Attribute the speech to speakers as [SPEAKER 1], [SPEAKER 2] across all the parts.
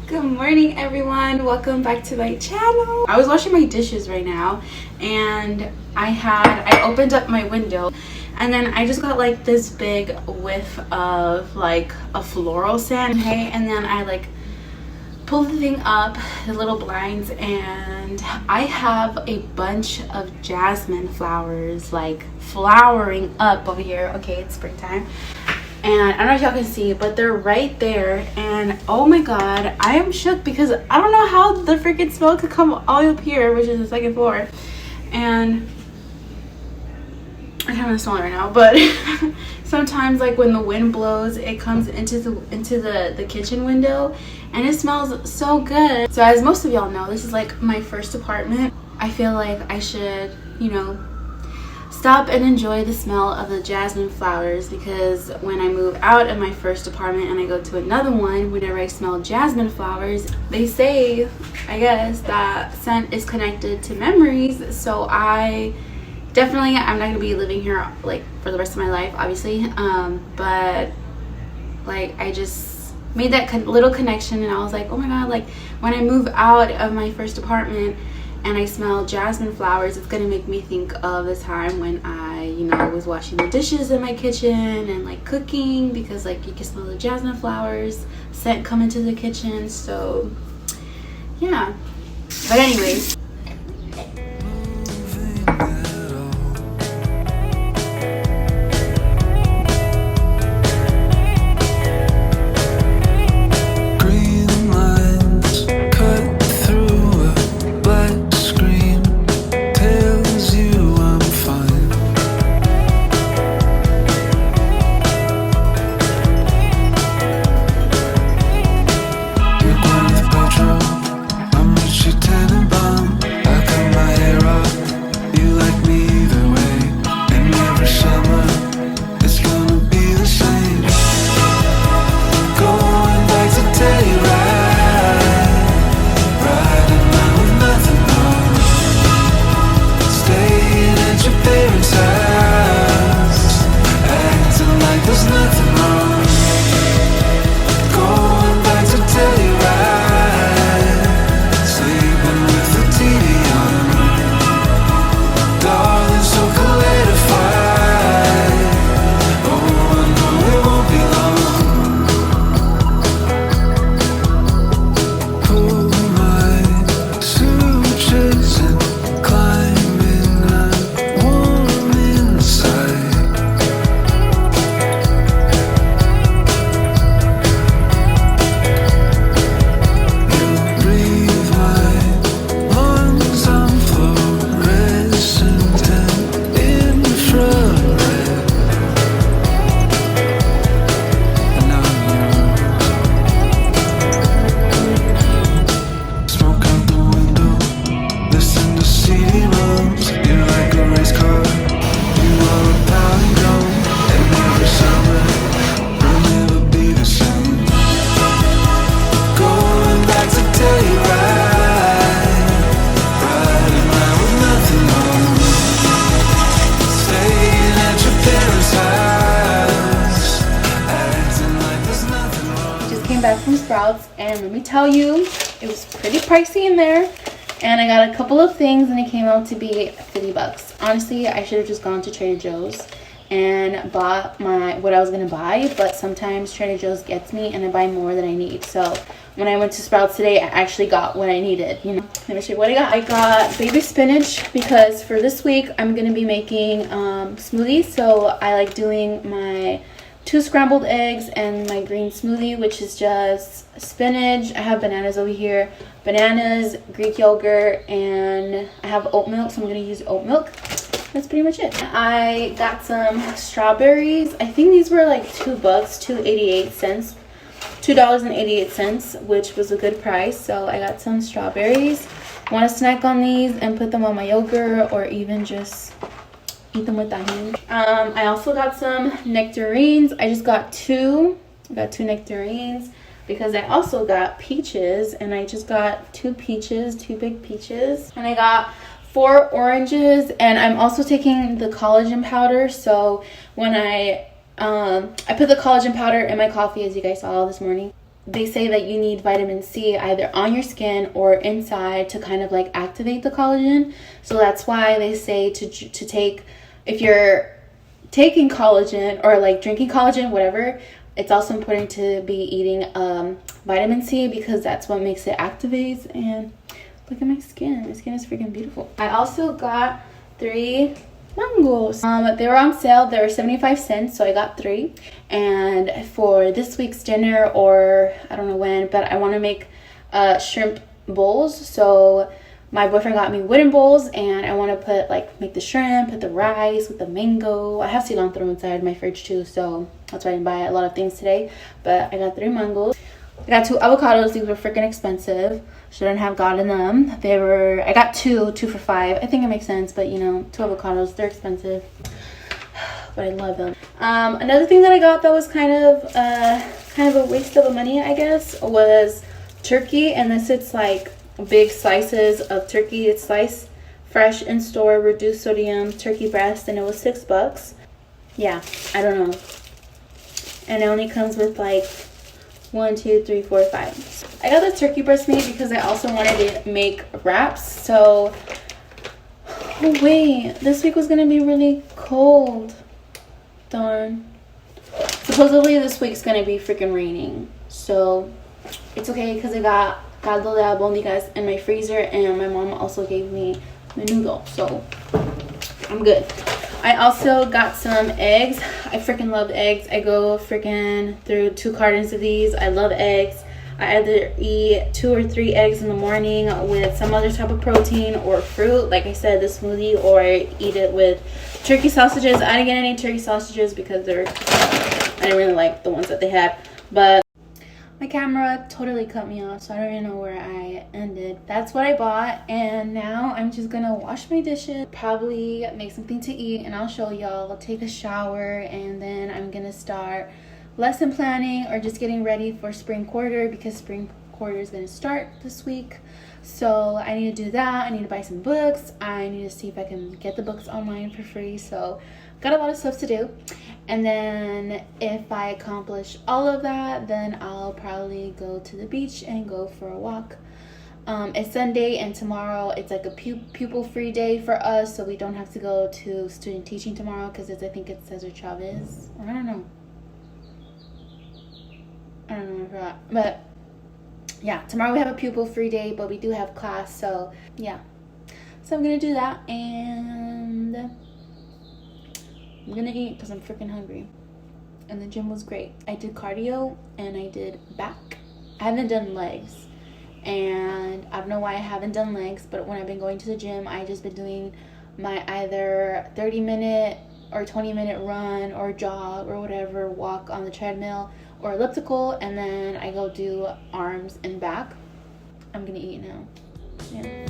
[SPEAKER 1] Good morning, everyone. Welcome back to my channel. I was washing my dishes right now and I opened up my window and then I just got like this big whiff of like a floral scent. Okay, and then I like pulled the thing up, the little blinds, and I have a bunch of jasmine flowers like flowering up over here. Okay, it's springtime. And I don't know if y'all can see, but they're right there. And oh my god, I am shook because I don't know how the freaking smell could come all up here, which is the second floor. And I kind of smell it right now, but sometimes like when the wind blows, it comes into the kitchen window and it smells so good. So as most of y'all know, this is like my first apartment. I feel like I should, you know, stop and enjoy the smell of the jasmine flowers, because when I move out of my first apartment and I go to another one, whenever I smell jasmine flowers, they say, I guess, that scent is connected to memories. So I'm not gonna be living here like for the rest of my life, obviously, but like I just made that little connection and I was like, oh my god, like when I move out of my first apartment and I smell jasmine flowers, it's gonna make me think of the time when I, you know, was washing the dishes in my kitchen and like cooking, because like you can smell the jasmine flowers scent come into the kitchen. So yeah, but anyways,
[SPEAKER 2] Smoke out the window, listen to CD-ROMs.
[SPEAKER 1] from Sprouts, and let me tell you, it was pretty pricey in there. And I got a couple of things and it came out to be 50 bucks. Honestly, I should have just gone to Trader Joe's and bought what I was gonna buy, but sometimes Trader Joe's gets me and I buy more than I need. So when I went to Sprouts today, I actually got what I needed, you know. Let me show you what I got. I got baby spinach because for this week I'm gonna be making smoothies. So I like doing my 2 scrambled eggs and my green smoothie, which is just spinach. I have bananas over here, bananas, Greek yogurt, and I have oat milk, so I'm gonna use oat milk. That's pretty much it. I got some strawberries. I think these were like $2, $2.88, which was a good price. So I got some strawberries. Want to snack on these and put them on my yogurt, or even just eat them with tahini. I also got some nectarines. I just got 2. I got 2 nectarines because I also got peaches, and I just got 2 peaches, 2 big peaches, and I got 4 oranges. And I'm also taking the collagen powder. So when I put the collagen powder in my coffee, as you guys saw this morning. They say that you need vitamin C either on your skin or inside to kind of like activate the collagen. So that's why they say to take, if you're taking collagen or like drinking collagen, whatever, it's also important to be eating vitamin C, because that's what makes it activates. And look at my skin. My skin is freaking beautiful. I also got 3 mangoes. They were on sale. They were 75 cents, so I got 3. And for this week's dinner, or I don't know when, but I want to make shrimp bowls. So my boyfriend got me wooden bowls, and I want to make the shrimp, put the rice with the mango. I have cilantro inside my fridge too, so that's why I didn't buy a lot of things today. But I got 3 mangoes. I got 2 avocados. These were freaking expensive. Shouldn't have gotten them. I got 2 for $5. I think it makes sense, but you know, 2 avocados, they're expensive, but I love them. Another thing that I got that was kind of a waste of money, I guess, was turkey. And it's like big slices of turkey. It's sliced fresh in store, reduced sodium turkey breast, and it was $6. Yeah, I don't know. And it only comes with like 1, 2, 3, 4, 5. I got the turkey breast made because I also wanted to make wraps. So, oh wait, this week was gonna be really cold. Darn. Supposedly this week's gonna be freaking raining. So it's okay because I got caldo de albóndigas in my freezer, and my mom also gave me menudo, so I'm good. I also got some eggs. I freaking love eggs. I go freaking through 2 cartons of these. I love eggs. I either eat 2 or 3 eggs in the morning with some other type of protein or fruit, like I said, the smoothie, or I eat it with turkey sausages. I didn't get any turkey sausages because I didn't really like the ones that they had. But my camera totally cut me off, so I don't even know where I ended. That's what I bought, and now I'm just gonna wash my dishes, probably make something to eat, and I'll show y'all. I'll take a shower, and then I'm gonna start lesson planning or just getting ready for spring quarter, because spring quarter is gonna start this week. So I need to do that. I need to buy some books. I need to see if I can get the books online for free. So got a lot of stuff to do. And then if I accomplish all of that, then I'll probably go to the beach and go for a walk. It's Sunday, and tomorrow it's like a pupil free day for us, so we don't have to go to student teaching tomorrow, because I think it's Cesar Chavez, or I don't know, I forgot. But yeah, tomorrow we have a pupil free day, but we do have class. So yeah, so I'm gonna do that, and I'm gonna eat because I'm freaking hungry. And the gym was great. I did cardio and I did back. I haven't done legs, and I don't know why I haven't done legs, but when I've been going to the gym, I just been doing my either 30-minute or 20-minute run or jog or whatever, walk on the treadmill or elliptical, and then I go do arms and back. I'm gonna eat now. Yeah.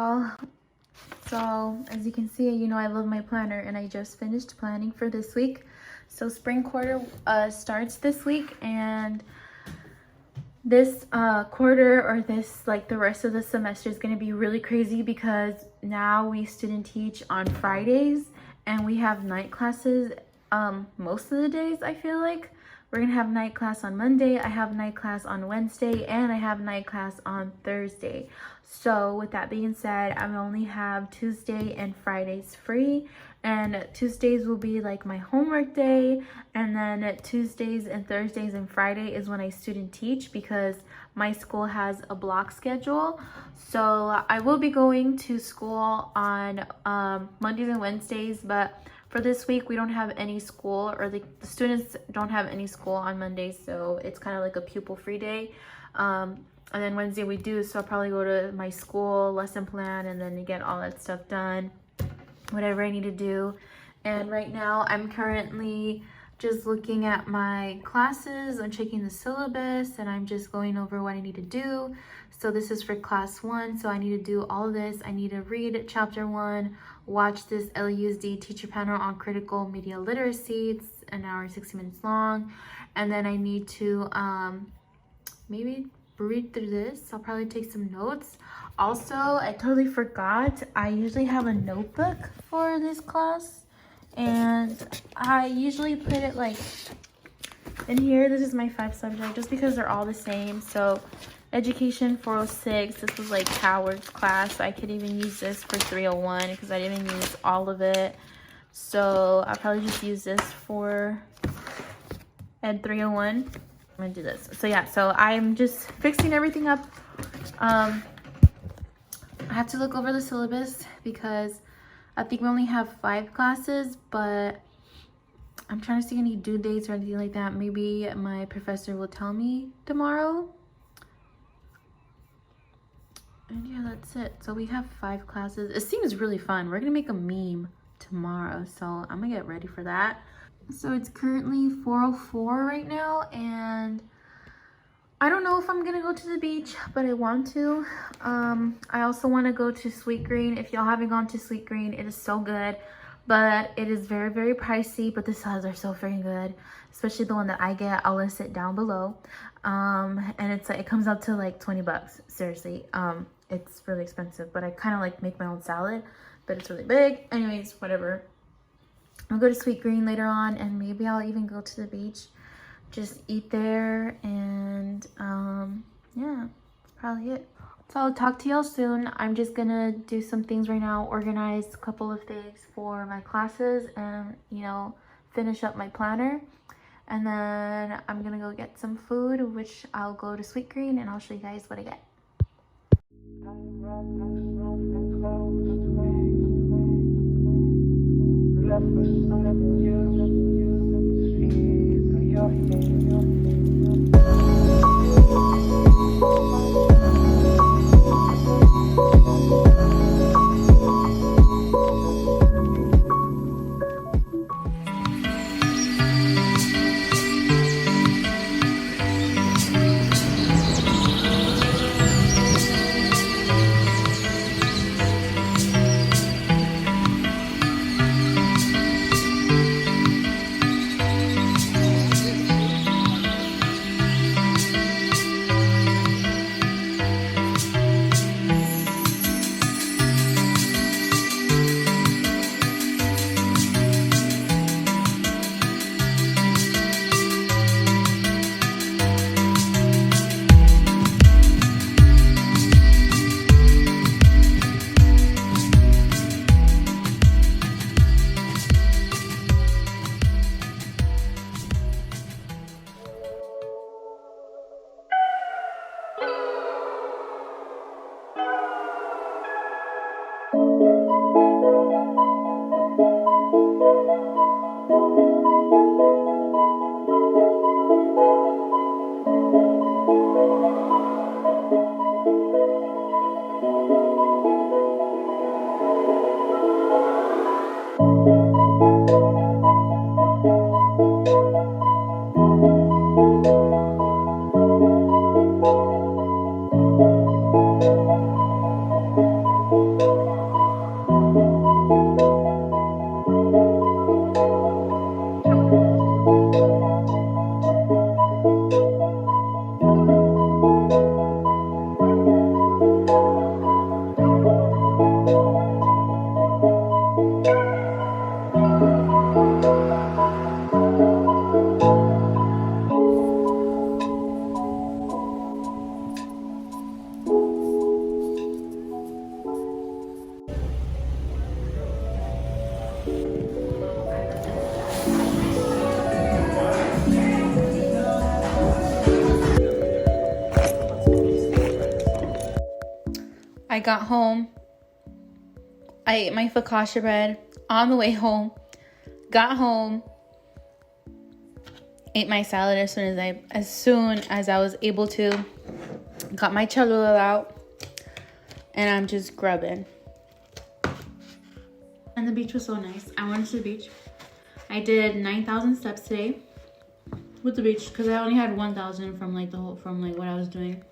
[SPEAKER 1] y'all. So as you can see, you know I love my planner, and I just finished planning for this week. So spring quarter starts this week, and this quarter, or this like the rest of the semester, is going to be really crazy because now we student teach on Fridays, and we have night classes most of the days. I feel like we're gonna have night class on Monday, I have night class on Wednesday, and I have night class on Thursday. So with that being said, I only have Tuesday and Fridays free, and Tuesdays will be like my homework day, and then Tuesdays and Thursdays and Friday is when I student teach, because my school has a block schedule. So I will be going to school on Mondays and Wednesdays, but for this week we don't have any school, or the students don't have any school on Mondays, so it's kind of like a pupil free day. And then Wednesday we do, so I'll probably go to my school lesson plan and then get all that stuff done, whatever I need to do. And right now I'm currently just looking at my classes, I'm checking the syllabus, and I'm just going over what I need to do. So this is for class 1, so I need to do all of this. I need to read chapter 1, watch this LUSD teacher panel on critical media literacy. It's an hour and 60 minutes long. And then I need to maybe read through this. I'll probably take some notes. Also, I totally forgot, I usually have a notebook for this class, and I usually put it like in here. This is my 5 subject, just because they're all the same. So education 406, this was like Howard's class. I could even use this for 301 because I didn't use all of it. So I'll probably just use this for Ed 301. I'm gonna do this. So yeah, so I'm just fixing everything up. I have to look over the syllabus because I think we only have 5 classes, but I'm trying to see any due dates or anything like that. Maybe my professor will tell me tomorrow. And yeah, that's it. So we have 5 classes. It seems really fun. We're gonna make a meme tomorrow, so I'm gonna get ready for that. So it's currently 4:04 right now, and I don't know if I'm gonna go to the beach, but I want to. I also want to go to Sweet Green. If y'all haven't gone to Sweet Green, it is so good, but it is very, very pricey. But the salads are so freaking good, especially the one that I get. I'll list it down below. And it's like, it comes up to like 20 bucks. Seriously, it's really expensive, but I kind of like make my own salad, but it's really big. Anyways, whatever. I'll go to Sweet Green later on, and maybe I'll even go to the beach, just eat there, and yeah, that's probably it. So I'll talk to y'all soon. I'm just gonna do some things right now, organize a couple of things for my classes, and you know, finish up my planner, and then I'm gonna go get some food, which I'll go to Sweet Green and I'll show you guys what I get. I got home. I ate my focaccia bread on the way home. Got home. Ate my salad as soon as I was able to. Got my cholula out. And I'm just grubbing. And the beach was so nice. I went to the beach. I did 9,000 steps today with the beach because I only had 1,000 from like what I was doing.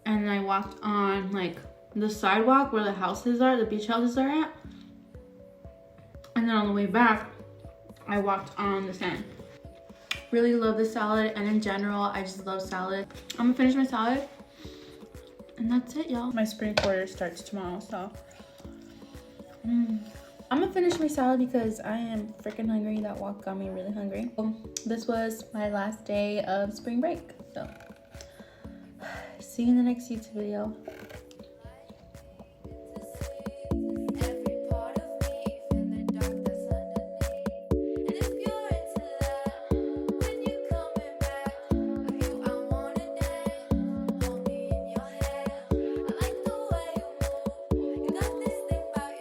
[SPEAKER 1] And then I walked on like the sidewalk where the houses are, the beach houses are at. And then on the way back, I walked on the sand. Really love the salad, and in general, I just love salad. I'm gonna finish my salad, and that's it, y'all. My spring quarter starts tomorrow, so I'm gonna finish my salad because I am freaking hungry. That walk got me really hungry. This was my last day of spring break, so see you in the next YouTube video.